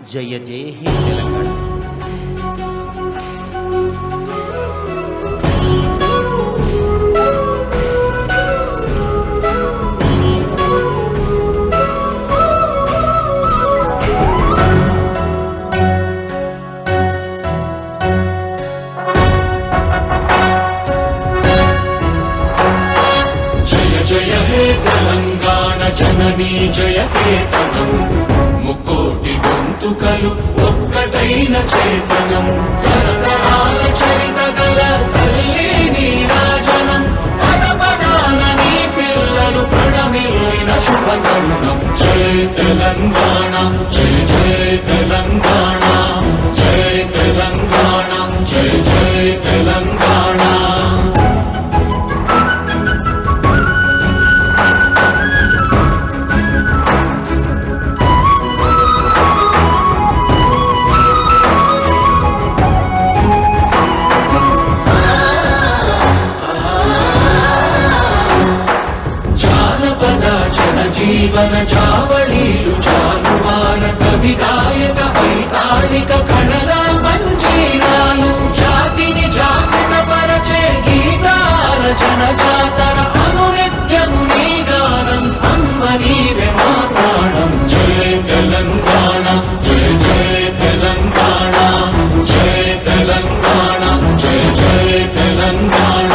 జయ జయ హే తెలంగాణ. జయ హే తెలంగాణ జననీ జయ కేతనం, ముక్కోటి గొంతుకలు ఒక్కటైన చేతనం, తరతరాల చరిత గల తల్లి నీరాజనం, పద పదాన నీ పిల్లలు ప్రణమిల్లిన శుభతరుణం. జయ తెలంగాణ జయ జయ తెలంగాణ, జయ తెలంగాణ జయ జయ తెలంగాణ. జీవన చావళీలు జానువార కవి గాయక వైతాళిక కళల మంజీరాలు, జాతిని జాగృత పరచే గీతాల జన జాతర అనునిత్యము నీ గానం, అమ్మ నీవే మా ప్రాణం. జయ తెలంగాణ జయ జయ తెలంగాణ, జయ తెలంగాణ జయ జయ తెలంగాణ.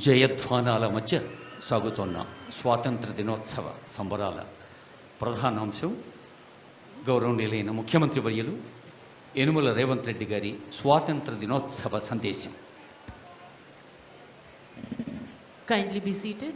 జయధ్వానాల మధ్య సాగుతున్న స్వాతంత్ర దినోత్సవ సంబరాల ప్రధాన అంశం గౌరవనీయులైన ముఖ్యమంత్రి వర్యులు యనుమల రేవంత్ రెడ్డి గారి స్వాతంత్ర దినోత్సవ సందేశం. Kindly be seated.